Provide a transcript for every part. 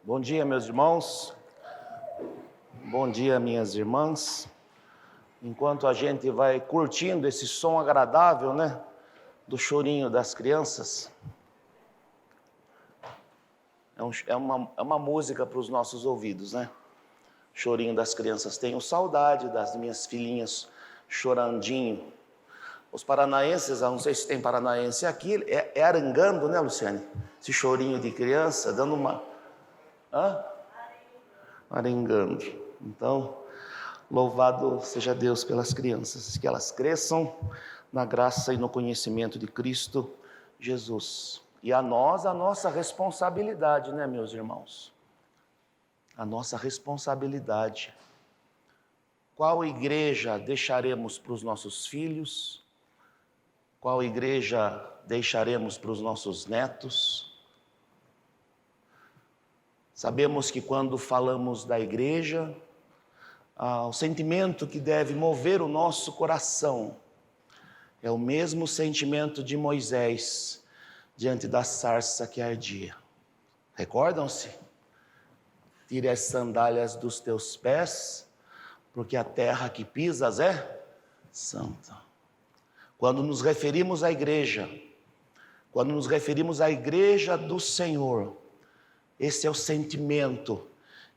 Bom dia, meus irmãos. Bom dia, minhas irmãs. Enquanto a gente vai curtindo esse som agradável, né, do chorinho das crianças, é uma música para os nossos ouvidos, né? Chorinho das crianças. Tenho saudade das minhas filhinhas chorandinho. Os paranaenses, não sei se tem paranaense aqui, é arangando, né, Luciane? Esse chorinho de criança, dando uma... Arengando. Então, louvado seja Deus pelas crianças, que elas cresçam na graça e no conhecimento de Cristo Jesus. E a nós, a nossa responsabilidade, né, meus irmãos? A nossa responsabilidade. Qual igreja deixaremos para os nossos filhos? Qual igreja deixaremos para os nossos netos? Sabemos que quando falamos da igreja, o sentimento que deve mover o nosso coração é o mesmo sentimento de Moisés diante da sarça que ardia. Recordam-se? Tire as sandálias dos teus pés, porque a terra que pisas é santa. Quando nos referimos à igreja, quando nos referimos à igreja do Senhor, esse é o sentimento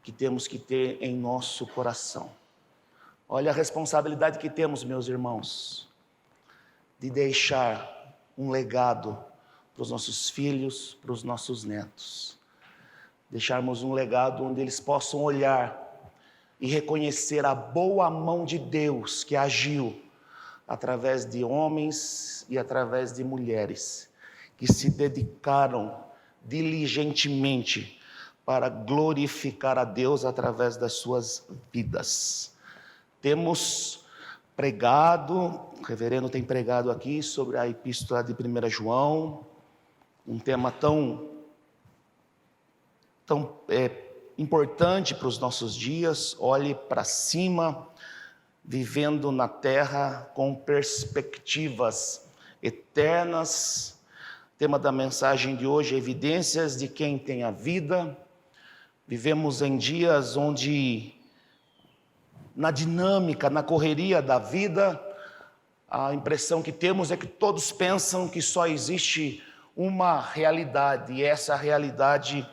que temos que ter em nosso coração. Olha a responsabilidade que temos, meus irmãos, de deixar um legado para os nossos filhos, para os nossos netos. Deixarmos um legado onde eles possam olhar e reconhecer a boa mão de Deus que agiu através de homens e através de mulheres que se dedicaram diligentemente para glorificar a Deus através das suas vidas. Temos pregado, o reverendo tem pregado aqui sobre a epístola de 1 João, um tema tão importante para os nossos dias. Olhe para cima, vivendo na terra com perspectivas eternas. Tema da mensagem de hoje: evidências de quem tem a vida. Vivemos em dias onde, na dinâmica, na correria da vida, a impressão que temos é que todos pensam que só existe uma realidade, e essa realidade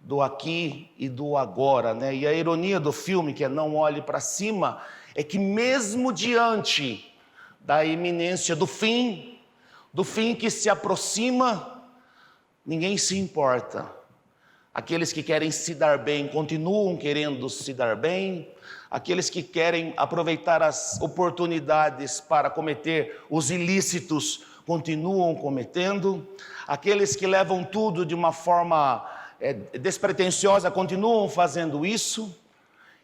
do aqui e do agora, né? E a ironia do filme, que é Não Olhe para Cima, é que mesmo diante da iminência do fim que se aproxima, ninguém se importa. Aqueles que querem se dar bem continuam querendo se dar bem. Aqueles que querem aproveitar as oportunidades para cometer os ilícitos continuam cometendo. Aqueles que levam tudo de uma forma despretensiosa continuam fazendo isso.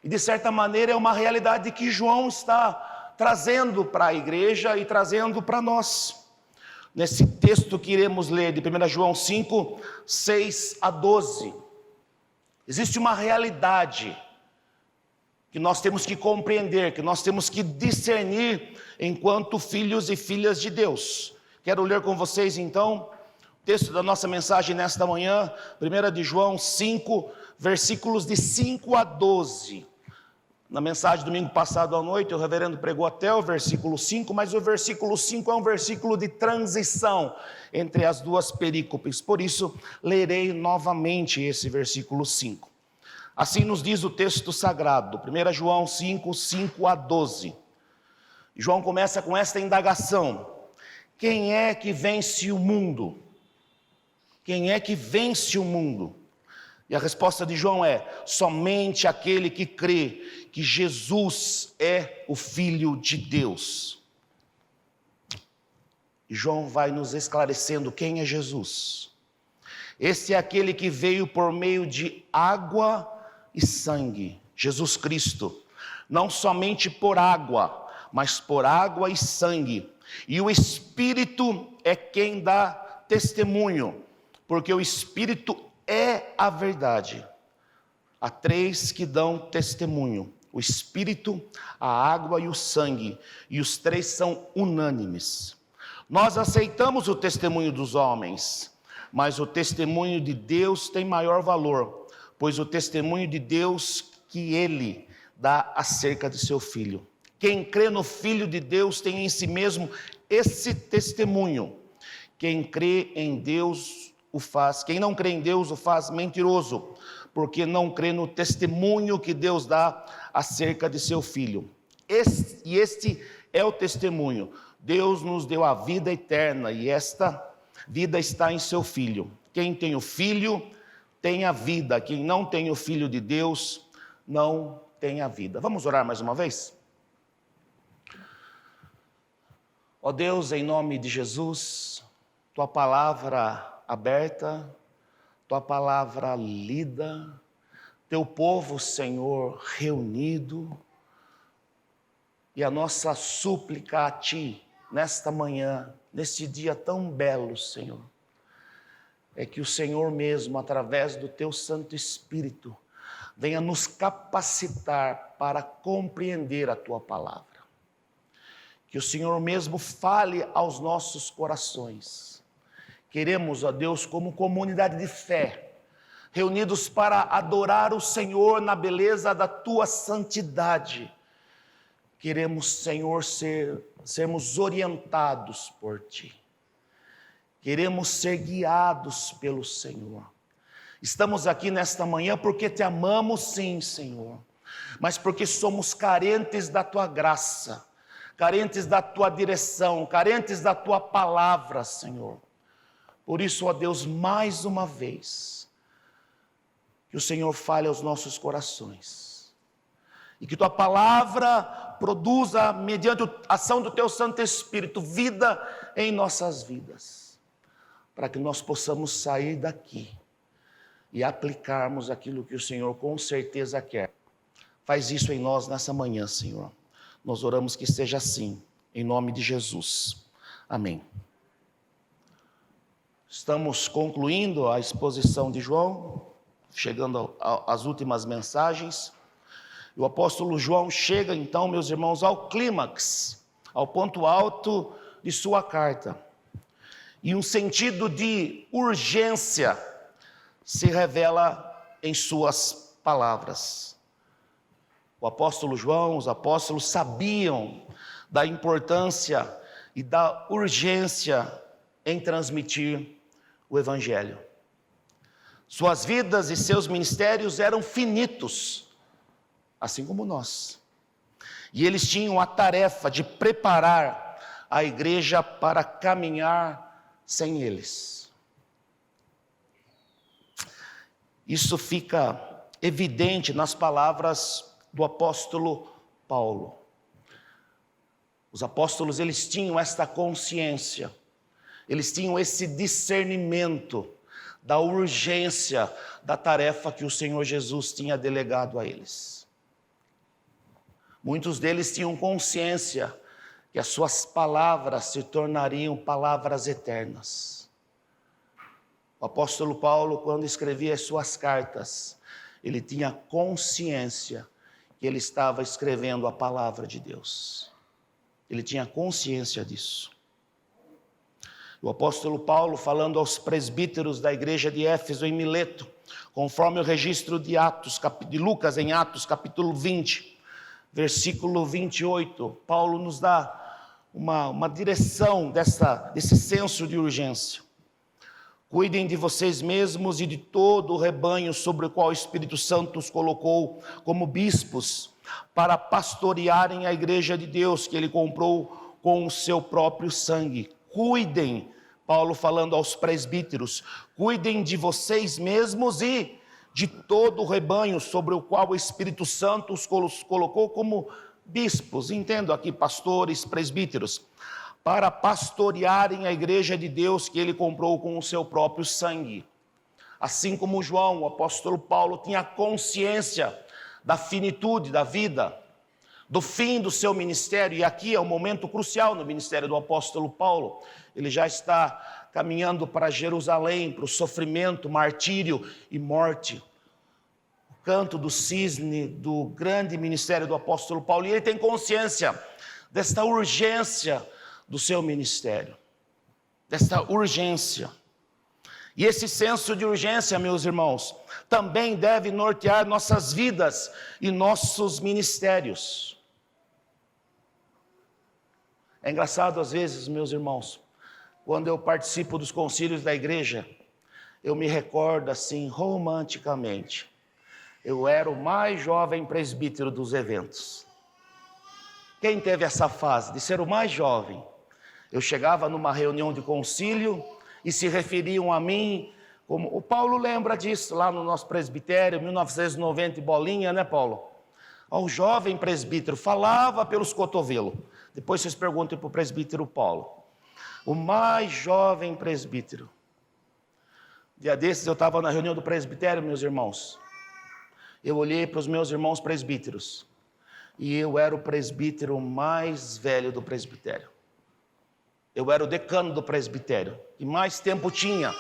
E de certa maneira é uma realidade que João está trazendo para a igreja e trazendo para nós. Nesse texto que iremos ler de 1 João 5, 6 a 12, existe uma realidade que nós temos que compreender, que nós temos que discernir enquanto filhos e filhas de Deus. Quero ler com vocês então o texto da nossa mensagem nesta manhã, 1 de João 5, versículos de 5 a 12. Na mensagem domingo passado à noite, o reverendo pregou até o versículo 5, mas o versículo 5 é um versículo de transição entre as duas perícopes. Por isso, lerei novamente esse versículo 5. Assim nos diz o texto sagrado, 1 João 5, 5 a 12. João começa com esta indagação: quem é que vence o mundo? Quem é que vence o mundo? E a resposta de João é: somente aquele que crê que Jesus é o Filho de Deus. E João vai nos esclarecendo quem é Jesus. Esse é aquele que veio por meio de água e sangue, Jesus Cristo. Não somente por água, mas por água e sangue. E o Espírito é quem dá testemunho, porque o Espírito é a verdade. Há três que dão testemunho: o Espírito, a água e o sangue, e os três são unânimes. Nós aceitamos o testemunho dos homens, mas o testemunho de Deus tem maior valor, pois o testemunho de Deus que ele dá acerca de seu Filho. Quem crê no Filho de Deus tem em si mesmo esse testemunho. Quem crê em Deus o faz, quem não crê em Deus o faz mentiroso, porque não crê no testemunho que Deus dá acerca de seu Filho. Este é o testemunho. Deus nos deu a vida eterna e esta vida está em seu Filho. Quem tem o Filho tem a vida. Quem não tem o Filho de Deus não tem a vida. Vamos orar mais uma vez? Ó Deus, em nome de Jesus, Tua palavra aberta, Tua palavra lida, Teu povo, Senhor, reunido, e a nossa súplica a Ti, nesta manhã, neste dia tão belo, Senhor, é que o Senhor mesmo, através do Teu Santo Espírito, venha nos capacitar para compreender a Tua palavra. Que o Senhor mesmo fale aos nossos corações. Queremos, ó Deus, como comunidade de fé, reunidos para adorar o Senhor na beleza da Tua santidade. Queremos, Senhor, sermos orientados por Ti. Queremos ser guiados pelo Senhor. Estamos aqui nesta manhã porque Te amamos, sim, Senhor, mas porque somos carentes da Tua graça, carentes da Tua direção, carentes da Tua palavra, Senhor. Por isso, ó Deus, mais uma vez, que o Senhor fale aos nossos corações, e que Tua palavra produza, mediante a ação do Teu Santo Espírito, vida em nossas vidas, para que nós possamos sair daqui e aplicarmos aquilo que o Senhor com certeza quer. Faz isso em nós nessa manhã, Senhor. Nós oramos que seja assim, em nome de Jesus. Amém. Estamos concluindo a exposição de João, chegando às últimas mensagens. O apóstolo João chega então, meus irmãos, ao clímax, ao ponto alto de sua carta. E um sentido de urgência se revela em suas palavras. O apóstolo João, os apóstolos sabiam da importância e da urgência em transmitir o Evangelho. Suas vidas e seus ministérios eram finitos, assim como nós. E eles tinham a tarefa de preparar a igreja para caminhar sem eles. Isso fica evidente nas palavras do apóstolo Paulo. Os apóstolos, eles tinham esta consciência, eles tinham esse discernimento da urgência da tarefa que o Senhor Jesus tinha delegado a eles. Muitos deles tinham consciência que as suas palavras se tornariam palavras eternas. O apóstolo Paulo, quando escrevia as suas cartas, ele tinha consciência que ele estava escrevendo a palavra de Deus. Ele tinha consciência disso. O apóstolo Paulo, falando aos presbíteros da igreja de Éfeso em Mileto, conforme o registro de Lucas em Atos, capítulo 20, versículo 28, Paulo nos dá uma direção desse senso de urgência. Cuidem de vocês mesmos e de todo o rebanho sobre o qual o Espírito Santo os colocou como bispos, para pastorearem a igreja de Deus que ele comprou com o seu próprio sangue. Cuidem, Paulo falando aos presbíteros, cuidem de vocês mesmos e de todo o rebanho sobre o qual o Espírito Santo os colocou como bispos, entendo aqui pastores, presbíteros, para pastorearem a igreja de Deus que ele comprou com o seu próprio sangue. Assim como João, o apóstolo Paulo, tinha consciência da finitude da vida, do fim do seu ministério, e aqui é um momento crucial no ministério do apóstolo Paulo. Ele já está caminhando para Jerusalém, para o sofrimento, martírio e morte. O canto do cisne do grande ministério do apóstolo Paulo, e ele tem consciência desta urgência do seu ministério, desta urgência. E esse senso de urgência, meus irmãos, também deve nortear nossas vidas e nossos ministérios. É engraçado às vezes, meus irmãos, quando eu participo dos concílios da igreja, eu me recordo assim, romanticamente, eu era o mais jovem presbítero dos eventos. Quem teve essa fase de ser o mais jovem? Eu chegava numa reunião de concílio e se referiam a mim, como o Paulo lembra disso lá no nosso presbitério, 1990 e bolinha, né, Paulo? O jovem presbítero falava pelos cotovelos. Depois vocês perguntem para o presbítero Paulo. O mais jovem presbítero. Dia desses eu estava na reunião do presbitério, meus irmãos. Eu olhei para os meus irmãos presbíteros. E eu era o presbítero mais velho do presbitério. Eu era o decano do presbitério. E mais tempo tinha.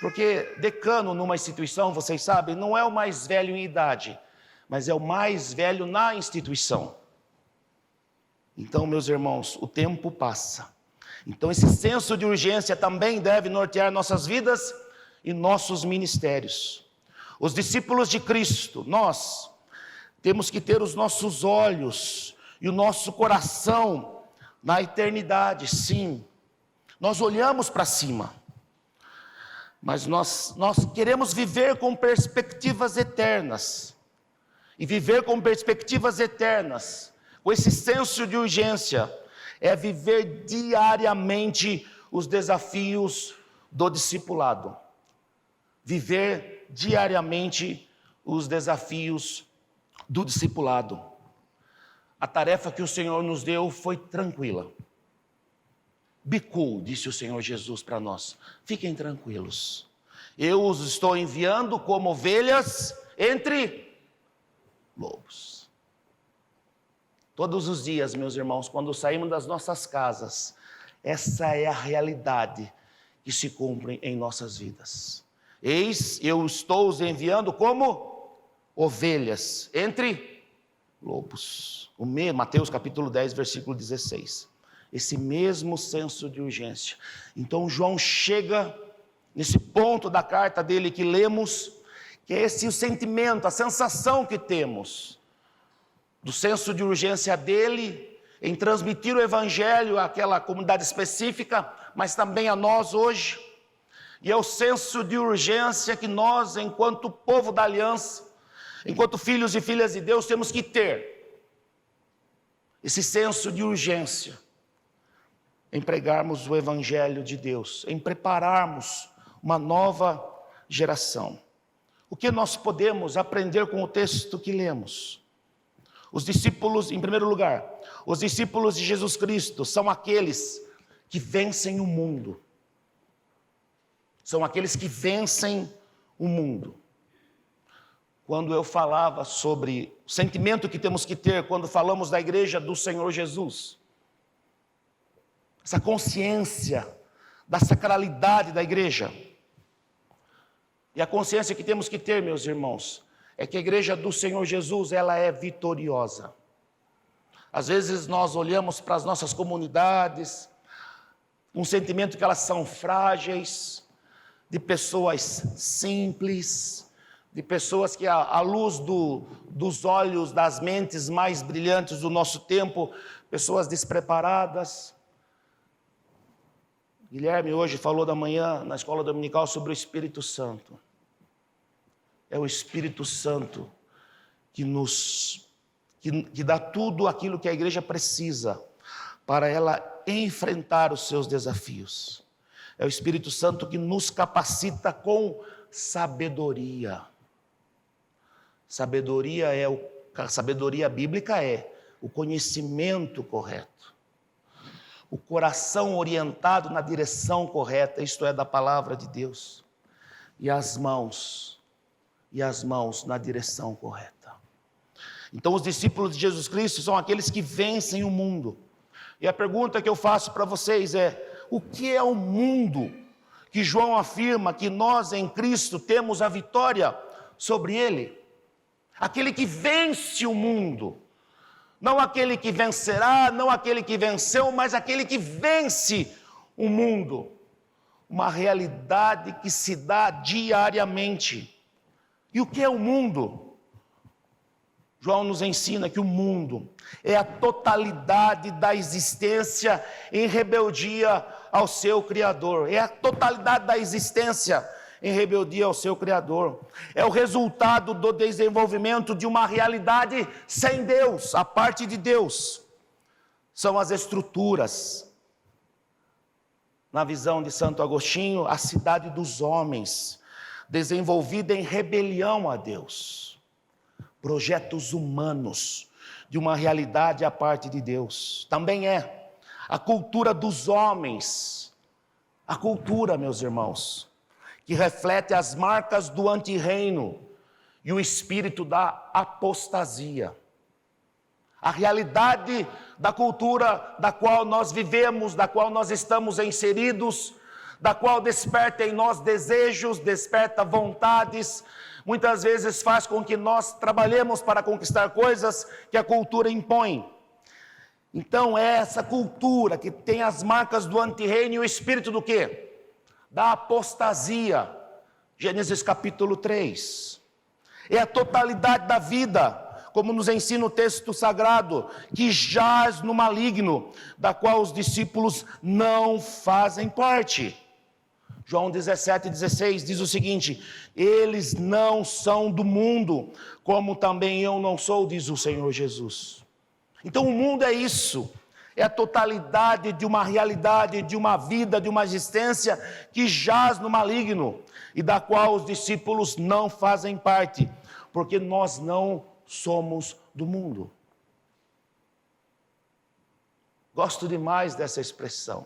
Porque decano numa instituição, vocês sabem, não é o mais velho em idade, mas é o mais velho na instituição. Então, meus irmãos, o tempo passa. Então, esse senso de urgência também deve nortear nossas vidas e nossos ministérios. Os discípulos de Cristo, nós temos que ter os nossos olhos e o nosso coração na eternidade, sim. Nós olhamos para cima, mas nós queremos viver com perspectivas eternas. E viver com perspectivas eternas, com esse senso de urgência, é viver diariamente os desafios do discipulado. Viver diariamente os desafios do discipulado. A tarefa que o Senhor nos deu foi tranquila. Be cool, disse o Senhor Jesus para nós. Fiquem tranquilos. Eu os estou enviando como ovelhas entre lobos. Todos os dias, meus irmãos, quando saímos das nossas casas, essa é a realidade que se cumpre em nossas vidas. Eis, eu estou os enviando como ovelhas entre lobos. Mateus capítulo 10, versículo 16. Esse mesmo senso de urgência. Então João chega nesse ponto da carta dele que lemos, que é esse o sentimento, a sensação que temos do senso de urgência dele em transmitir o evangelho àquela comunidade específica, mas também a nós hoje. E é o senso de urgência que nós, enquanto povo da aliança, enquanto filhos e filhas de Deus, temos que ter. Esse senso de urgência em pregarmos o evangelho de Deus, em prepararmos uma nova geração. O que nós podemos aprender com o texto que lemos? Os discípulos, em primeiro lugar, os discípulos de Jesus Cristo são aqueles que vencem o mundo. São aqueles que vencem o mundo. Quando eu falava sobre o sentimento que temos que ter quando falamos da igreja do Senhor Jesus, essa consciência da sacralidade da igreja, e a consciência que temos que ter, meus irmãos, é que a igreja do Senhor Jesus, ela é vitoriosa. Às vezes nós olhamos para as nossas comunidades, um sentimento que elas são frágeis, de pessoas simples, de pessoas que à luz dos olhos, das mentes mais brilhantes do nosso tempo, pessoas despreparadas. Guilherme hoje falou da manhã na escola dominical sobre o Espírito Santo. É o Espírito Santo que dá tudo aquilo que a igreja precisa para ela enfrentar os seus desafios. É o Espírito Santo que nos capacita com sabedoria. Sabedoria bíblica é o conhecimento correto. O coração orientado na direção correta, isto é, da palavra de Deus. E as mãos na direção correta. Então os discípulos de Jesus Cristo são aqueles que vencem o mundo. E a pergunta que eu faço para vocês é: o que é o mundo que João afirma que nós em Cristo temos a vitória sobre ele? Aquele que vence o mundo. Não aquele que vencerá, não aquele que venceu, mas aquele que vence o mundo. uma realidade que se dá diariamente. E o que é o mundo? João nos ensina que o mundo é a totalidade da existência em rebeldia ao seu Criador. É a totalidade da existência em rebeldia ao seu Criador. É o resultado do desenvolvimento de uma realidade sem Deus, a parte de Deus. São as estruturas. Na visão de Santo Agostinho, a cidade dos homens, desenvolvida em rebelião a Deus. Projetos humanos de uma realidade à parte de Deus. Também é a cultura dos homens. A cultura, meus irmãos, que reflete as marcas do antirreino e o espírito da apostasia. A realidade da cultura da qual nós vivemos, da qual nós estamos inseridos, da qual desperta em nós desejos, desperta vontades, muitas vezes faz com que nós trabalhemos para conquistar coisas que a cultura impõe. Então é essa cultura que tem as marcas do antirreino e o espírito do quê? Da apostasia. Gênesis capítulo 3. É a totalidade da vida, como nos ensina o texto sagrado, que jaz no maligno, da qual os discípulos não fazem parte. João 17,16 diz o seguinte: eles não são do mundo, como também eu não sou, diz o Senhor Jesus. Então o mundo é isso, é a totalidade de uma realidade, de uma vida, de uma existência que jaz no maligno, e da qual os discípulos não fazem parte, porque nós não somos do mundo. Gosto demais dessa expressão.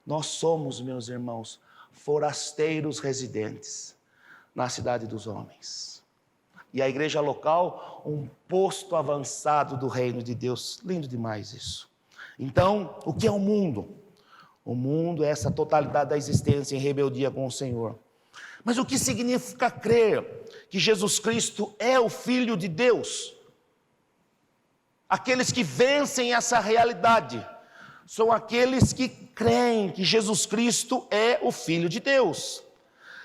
Nós somos, meus irmãos, forasteiros residentes na cidade dos homens. E a igreja local, um posto avançado do reino de Deus. Lindo demais isso. Então, o que é o mundo? O mundo é essa totalidade da existência em rebeldia com o Senhor. Mas o que significa crer que Jesus Cristo é o Filho de Deus? Aqueles que vencem essa realidade são aqueles que creem que Jesus Cristo é o Filho de Deus.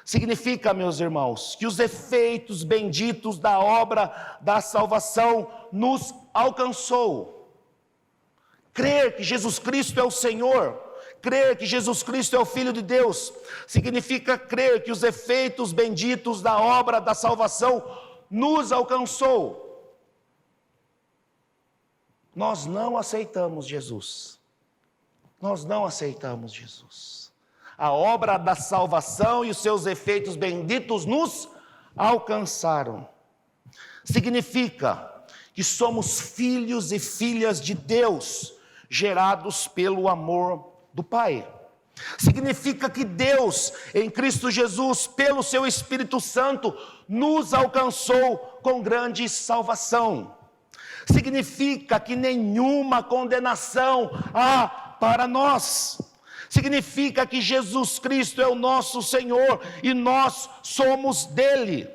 Significa, meus irmãos, que os efeitos benditos da obra da salvação nos alcançou. Crer que Jesus Cristo é o Senhor, crer que Jesus Cristo é o Filho de Deus, significa crer que os efeitos benditos da obra da salvação nos alcançou. Nós não aceitamos Jesus. Nós não aceitamos Jesus. A obra da salvação e os seus efeitos benditos nos alcançaram. Significa que somos filhos e filhas de Deus, gerados pelo amor do Pai. Significa que Deus, em Cristo Jesus, pelo seu Espírito Santo, nos alcançou com grande salvação. Significa que nenhuma condenação há para nós. Significa que Jesus Cristo é o nosso Senhor e nós somos dele.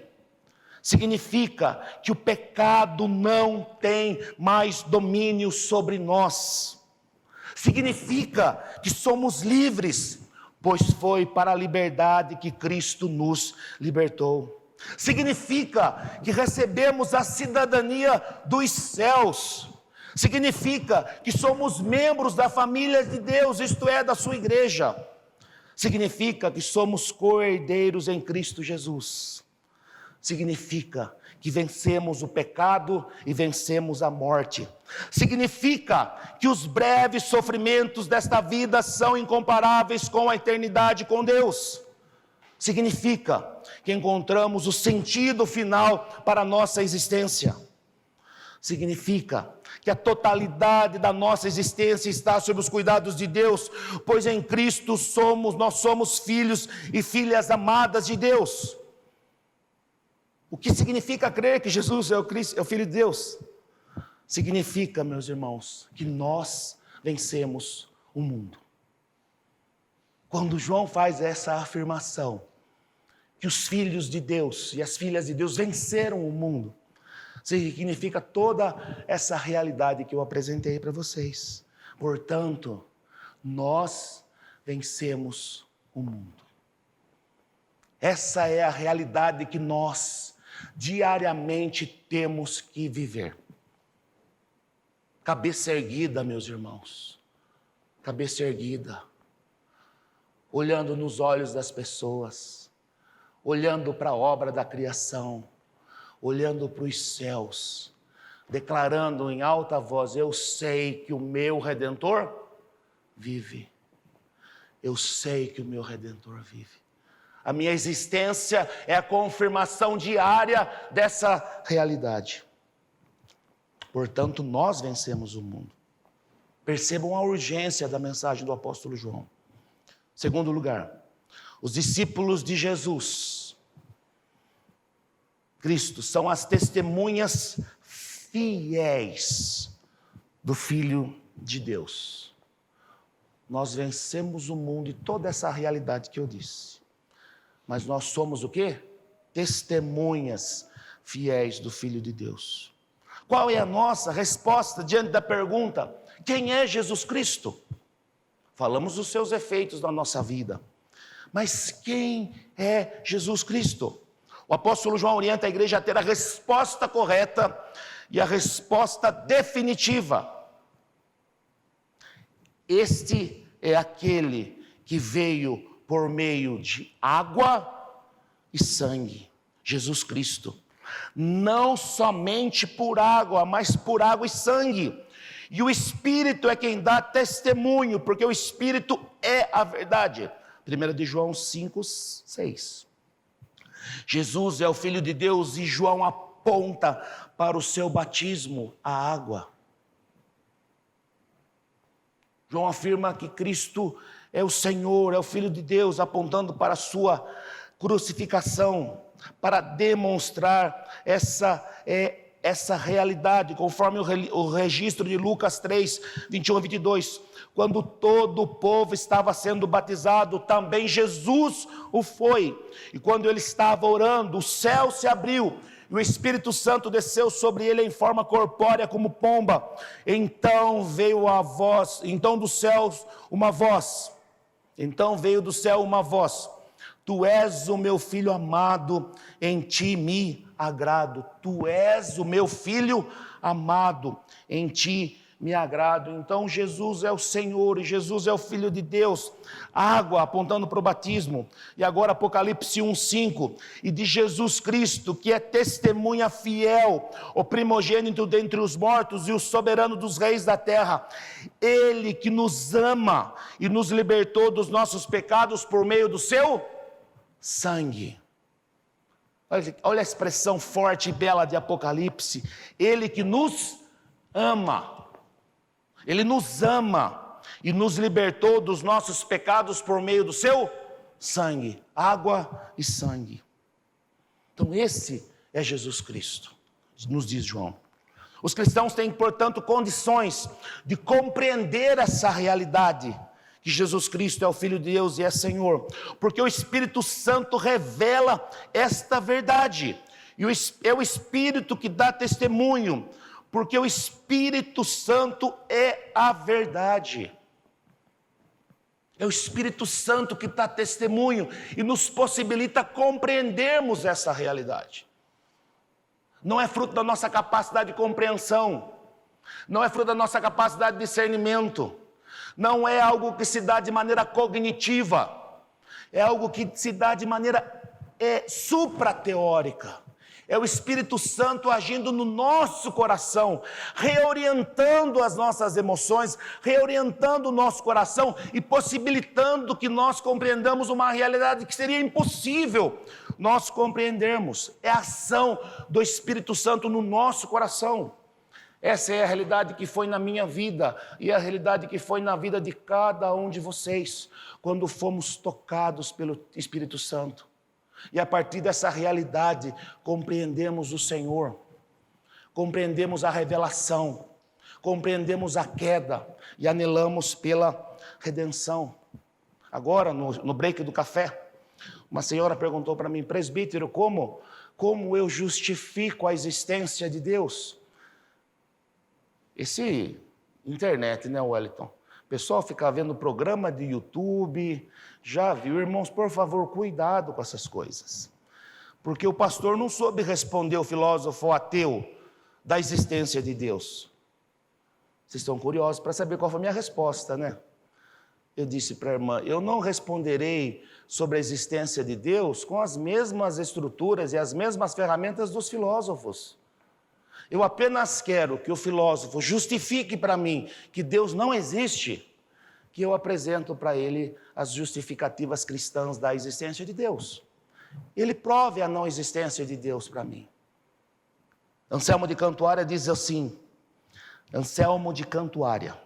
Significa que o pecado não tem mais domínio sobre nós. Significa que somos livres, pois foi para a liberdade que Cristo nos libertou. Significa que recebemos a cidadania dos céus. Significa que somos membros da família de Deus, isto é, da sua igreja. Significa que somos co-herdeiros em Cristo Jesus. Significa que vencemos o pecado e vencemos a morte. Significa que os breves sofrimentos desta vida são incomparáveis com a eternidade com Deus. Significa que encontramos o sentido final para a nossa existência. Significa que a totalidade da nossa existência está sob os cuidados de Deus, pois em Cristo nós somos filhos e filhas amadas de Deus. O que significa crer que Jesus é o Filho de Deus? Significa, meus irmãos, que nós vencemos o mundo. Quando João faz essa afirmação, que os filhos de Deus e as filhas de Deus venceram o mundo, significa toda essa realidade que eu apresentei para vocês. Portanto, nós vencemos o mundo. Essa é a realidade que nós diariamente temos que viver. Cabeça erguida, meus irmãos, cabeça erguida, olhando nos olhos das pessoas, olhando para a obra da criação, olhando para os céus, declarando em alta voz: eu sei que o meu Redentor vive. Eu sei que o meu Redentor vive. A minha existência é a confirmação diária dessa realidade. Portanto, nós vencemos o mundo. Percebam a urgência da mensagem do apóstolo João. Segundo lugar, os discípulos de Jesus Cristo são as testemunhas fiéis do Filho de Deus. Nós vencemos o mundo e toda essa realidade que eu disse. Mas nós somos o quê? Testemunhas fiéis do Filho de Deus. Qual é a nossa resposta diante da pergunta: quem é Jesus Cristo? Falamos dos seus efeitos na nossa vida. Mas quem é Jesus Cristo? O apóstolo João orienta a igreja a ter a resposta correta e a resposta definitiva. Este é aquele que veio por meio de água e sangue, Jesus Cristo. Não somente por água, mas por água e sangue. E o Espírito é quem dá testemunho, porque o Espírito é a verdade. 1 de João 5:6. Jesus é o Filho de Deus e João aponta para o seu batismo, a água. João afirma que Cristo é o Senhor, é o Filho de Deus, apontando para a sua crucificação, para demonstrar essa realidade, conforme o registro de Lucas 3, 21 a 22. Quando todo o povo estava sendo batizado, também Jesus o foi. E quando ele estava orando, o céu se abriu, e o Espírito Santo desceu sobre ele em forma corpórea como pomba. Então veio do céu uma voz. Então veio do céu uma voz: tu és o meu filho amado, em ti me agrado. Tu és o meu filho amado, em ti me agrado. Então Jesus é o Senhor e Jesus é o Filho de Deus. Água apontando para o batismo. E agora Apocalipse 1:5. E de Jesus Cristo, que é testemunha fiel, o primogênito dentre os mortos e o soberano dos reis da terra. Ele que nos ama e nos libertou dos nossos pecados por meio do seu sangue. Olha a expressão forte e bela de Apocalipse. Ele que nos ama. Ele nos ama e nos libertou dos nossos pecados por meio do seu sangue. Água e sangue. Então esse é Jesus Cristo, nos diz João. Os cristãos têm, portanto, condições de compreender essa realidade, que Jesus Cristo é o Filho de Deus e é Senhor, porque o Espírito Santo revela esta verdade, e é o Espírito que dá testemunho, porque o Espírito Santo é a verdade. É o Espírito Santo que dá testemunho e nos possibilita compreendermos essa realidade. Não é fruto da nossa capacidade de compreensão, não é fruto da nossa capacidade de discernimento, não é algo que se dá de maneira cognitiva, é algo que se dá de maneira suprateórica. É o Espírito Santo agindo no nosso coração, reorientando as nossas emoções, reorientando o nosso coração e possibilitando que nós compreendamos uma realidade que seria impossível nós compreendermos. É a ação do Espírito Santo no nosso coração. Essa é a realidade que foi na minha vida e a realidade que foi na vida de cada um de vocês, quando fomos tocados pelo Espírito Santo. E a partir dessa realidade, compreendemos o Senhor, compreendemos a revelação, compreendemos a queda e anelamos pela redenção. Agora, no break do café, uma senhora perguntou para mim: presbítero, como eu justifico a existência de Deus? Esse internet, né, Wellington? pessoal fica vendo programa de YouTube, já viu? Irmãos, por favor, cuidado com essas coisas. Porque o pastor não soube responder o filósofo ateu da existência de Deus. Vocês estão curiosos para saber qual foi a minha resposta, né? Eu disse para a irmã, eu não responderei sobre a existência de Deus com as mesmas estruturas e as mesmas ferramentas dos filósofos. Eu apenas quero que o filósofo justifique para mim que Deus não existe, que eu apresento para ele as justificativas cristãs da existência de Deus. Ele prove a não existência de Deus para mim. Anselmo de Cantuária diz assim, Anselmo de Cantuária,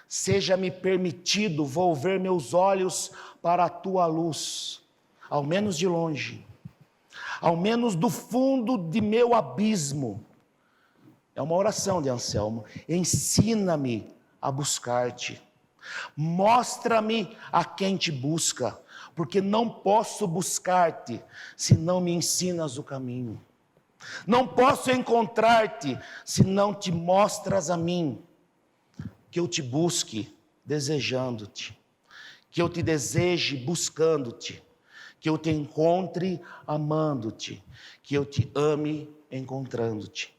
seja-me permitido volver meus olhos para a tua luz, ao menos de longe, ao menos do fundo de meu abismo. É uma oração de Anselmo. Ensina-me a buscar-te. Mostra-me a quem te busca, porque não posso buscar-te se não me ensinas o caminho. Não posso encontrar-te se não te mostras a mim. Que eu te busque desejando-te, que eu te deseje buscando-te, que eu te encontre amando-te, que eu te ame encontrando-te.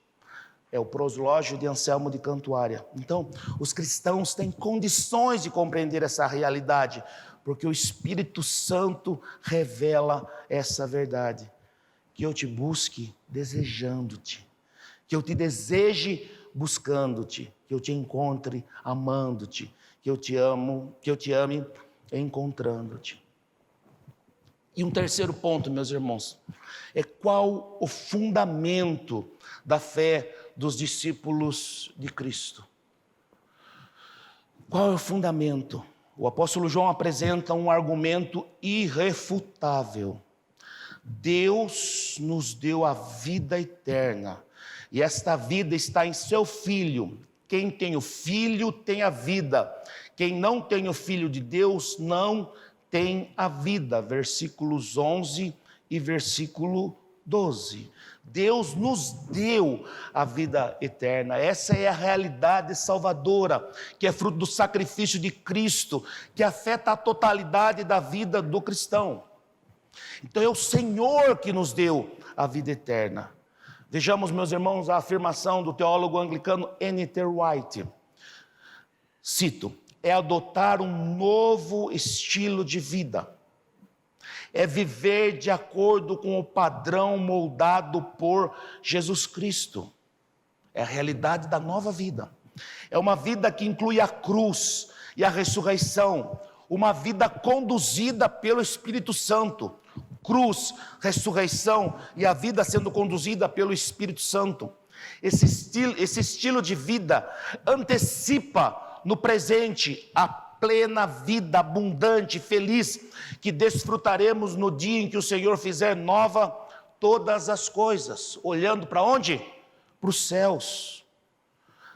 É o proslógio de Anselmo de Cantuária. Então, os cristãos têm condições de compreender essa realidade, porque o Espírito Santo revela essa verdade. Que eu te busque desejando-te, que eu te deseje buscando-te, que eu te encontre amando-te, que eu te ame encontrando-te. E um terceiro ponto, meus irmãos, é qual o fundamento da fé dos discípulos de Cristo. Qual é o fundamento? O apóstolo João apresenta um argumento irrefutável. Deus nos deu a vida eterna, e esta vida está em seu Filho. Quem tem o Filho tem a vida. Quem não tem o Filho de Deus não tem a vida. Versículos 11 e versículo 12. Deus nos deu a vida eterna. Essa é a realidade salvadora, que é fruto do sacrifício de Cristo, que afeta a totalidade da vida do cristão. Então é o Senhor que nos deu a vida eterna. Vejamos, meus irmãos, a afirmação do teólogo anglicano N.T. Wright. Cito, é adotar um novo estilo de vida. É viver de acordo com o padrão moldado por Jesus Cristo. É a realidade da nova vida. É uma vida que inclui a cruz e a ressurreição. Uma vida conduzida pelo Espírito Santo. Cruz, ressurreição e a vida sendo conduzida pelo Espírito Santo. Esse estilo de vida antecipa no presente a plena vida abundante, feliz, que desfrutaremos no dia em que o Senhor fizer nova todas as coisas. Olhando para onde? Para os céus.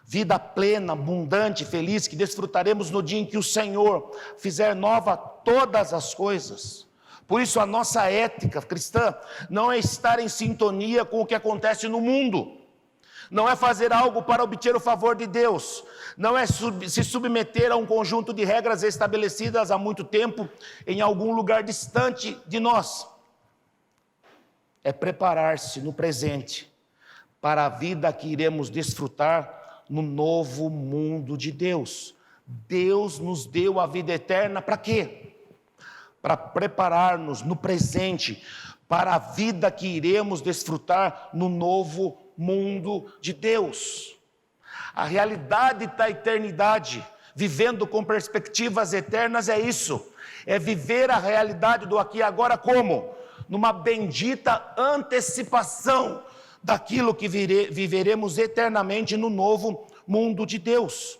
Vida plena, abundante, feliz, que desfrutaremos no dia em que o Senhor fizer nova todas as coisas. Por isso a nossa ética cristã não é estar em sintonia com o que acontece no mundo, não é fazer algo para obter o favor de Deus, não é se submeter a um conjunto de regras estabelecidas há muito tempo em algum lugar distante de nós. É preparar-se no presente para a vida que iremos desfrutar no novo mundo de Deus. Deus nos deu a vida eterna para quê? Para preparar-nos no presente para a vida que iremos desfrutar no novo mundo de Deus. A realidade da eternidade, vivendo com perspectivas eternas, é isso. É viver a realidade do aqui e agora como? Numa bendita antecipação daquilo que viveremos eternamente no novo mundo de Deus.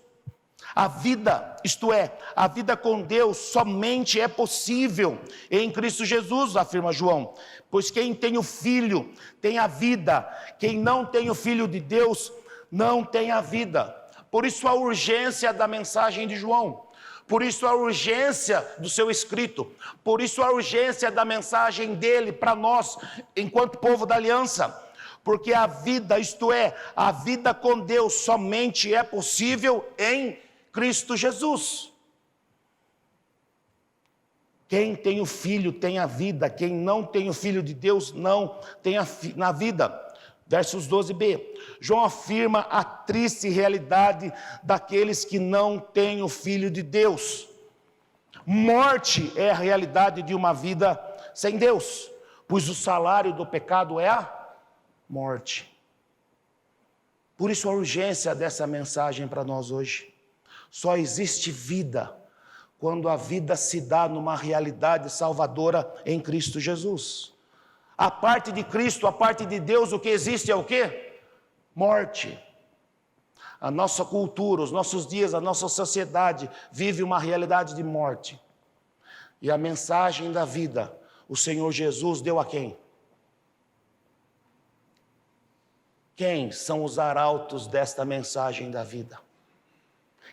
A vida, isto é, a vida com Deus somente é possível em Cristo Jesus, afirma João. Pois quem tem o Filho tem a vida, quem não tem o Filho de Deus não tem a vida. Por isso a urgência da mensagem de João, por isso a urgência do seu escrito, por isso a urgência da mensagem dele para nós, enquanto povo da aliança. Porque a vida, isto é, a vida com Deus somente é possível em Cristo Jesus. Quem tem o Filho tem a vida, quem não tem o Filho de Deus não tem na vida. Versos 12b, João afirma a triste realidade daqueles que não têm o Filho de Deus. Morte é a realidade de uma vida sem Deus, pois o salário do pecado é a morte. Por isso a urgência dessa mensagem para nós hoje. Só existe vida quando a vida se dá numa realidade salvadora em Cristo Jesus. A parte de Cristo, a parte de Deus, o que existe é o quê? Morte. A nossa cultura, os nossos dias, a nossa sociedade vive uma realidade de morte. E a mensagem da vida, o Senhor Jesus deu a quem? Quem são os arautos desta mensagem da vida?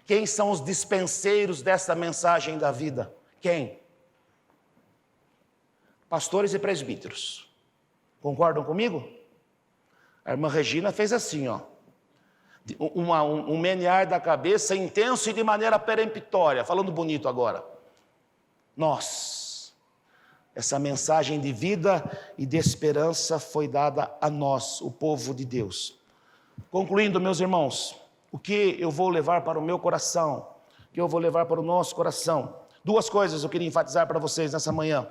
Quem são os dispenseiros desta mensagem da vida? Quem? Pastores e presbíteros. Concordam comigo? A irmã Regina fez assim, ó. Um menear da cabeça intenso e de maneira peremptória, falando bonito agora. Nós, essa mensagem de vida e de esperança foi dada a nós, o povo de Deus. Concluindo, meus irmãos, o que eu vou levar para o meu coração, o que eu vou levar para o nosso coração? Duas coisas eu queria enfatizar para vocês nessa manhã.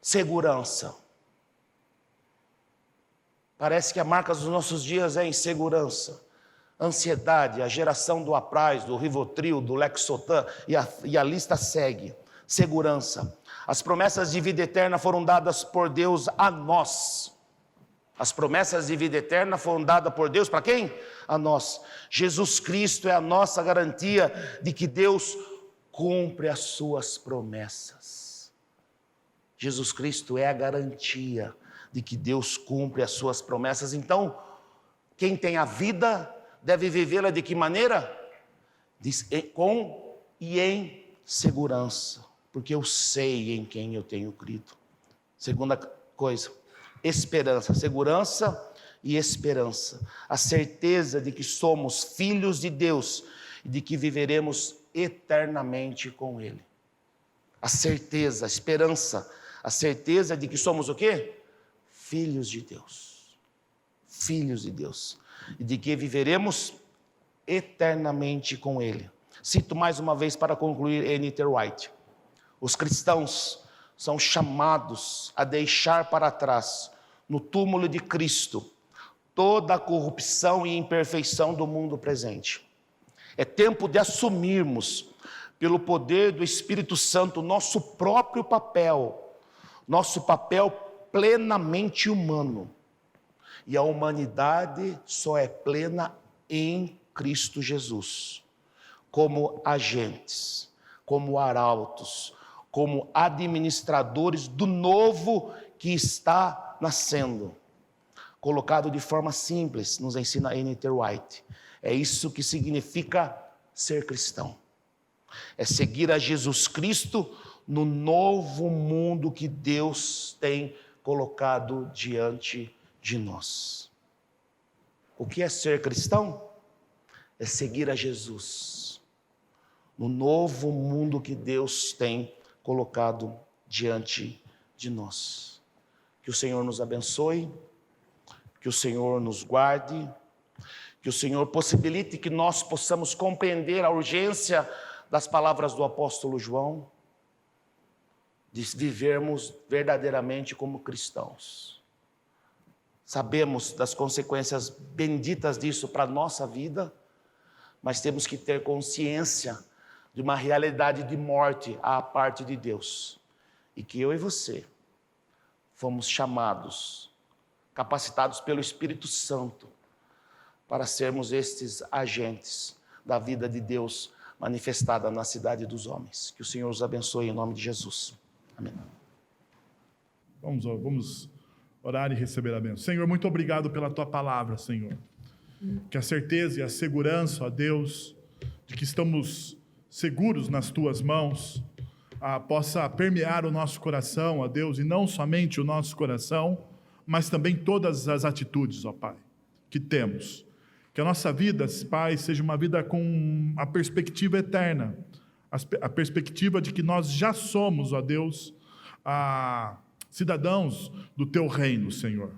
Segurança. Parece que a marca dos nossos dias é insegurança, ansiedade, a geração do Apraz, do Rivotril, do Lexotan, e a lista segue. Segurança. As promessas de vida eterna foram dadas por Deus a nós. As promessas de vida eterna foram dadas por Deus para quem? A nós. Jesus Cristo é a nossa garantia de que Deus cumpre as suas promessas. Jesus Cristo é a garantia de que Deus cumpre as suas promessas. Então, quem tem a vida deve vivê-la de que maneira? Com e em segurança, porque eu sei em quem eu tenho crido. Segunda coisa, esperança, segurança e esperança. A certeza de que somos filhos de Deus e de que viveremos eternamente com Ele. A certeza, a esperança, a certeza de que somos o quê? Filhos de Deus. Filhos de Deus. E de que viveremos eternamente com Ele. Cito mais uma vez para concluir N.T. Wright. Os cristãos são chamados a deixar para trás, no túmulo de Cristo, toda a corrupção e imperfeição do mundo presente. É tempo de assumirmos, pelo poder do Espírito Santo, nosso próprio papel plenamente humano. E a humanidade só é plena em Cristo Jesus, como agentes, como arautos, como administradores do novo que está nascendo. Colocado de forma simples, nos ensina N.T. Wright. É isso que significa ser cristão. É seguir a Jesus Cristo no novo mundo que Deus tem colocado diante de nós. O que é ser cristão? É seguir a Jesus no novo mundo que Deus tem colocado diante de nós. Que o Senhor nos abençoe, que o Senhor nos guarde, que o Senhor possibilite que nós possamos compreender a urgência das palavras do apóstolo João, de vivermos verdadeiramente como cristãos. Sabemos das consequências benditas disso para a nossa vida, mas temos que ter consciência de uma realidade de morte à parte de Deus. E que eu e você fomos chamados, capacitados pelo Espírito Santo, para sermos estes agentes da vida de Deus manifestada na cidade dos homens. Que o Senhor os abençoe em nome de Jesus. Amém. Vamos orar e receber a bênção. Senhor, muito obrigado pela Tua palavra, Senhor. Que a certeza e a segurança, ó Deus, de que estamos seguros nas Tuas mãos, possa permear o nosso coração, ó Deus, e não somente o nosso coração, mas também todas as atitudes, ó Pai, que temos. Que a nossa vida, Pai, seja uma vida com a perspectiva eterna, a perspectiva de que nós já somos, ó Deus, cidadãos do teu reino, Senhor.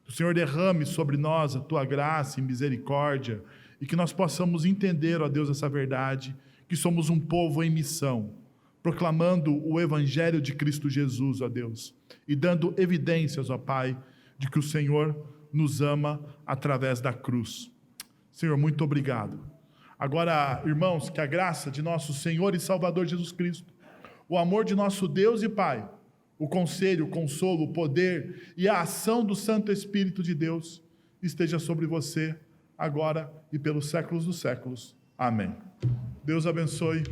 Que o Senhor derrame sobre nós a tua graça e misericórdia e que nós possamos entender, ó Deus, essa verdade, que somos um povo em missão, proclamando o evangelho de Cristo Jesus, ó Deus, e dando evidências, ó Pai, de que o Senhor nos ama através da cruz. Senhor, muito obrigado. Agora, irmãos, que a graça de nosso Senhor e Salvador Jesus Cristo, o amor de nosso Deus e Pai, o conselho, o consolo, o poder e a ação do Santo Espírito de Deus esteja sobre você, agora e pelos séculos dos séculos. Amém. Deus abençoe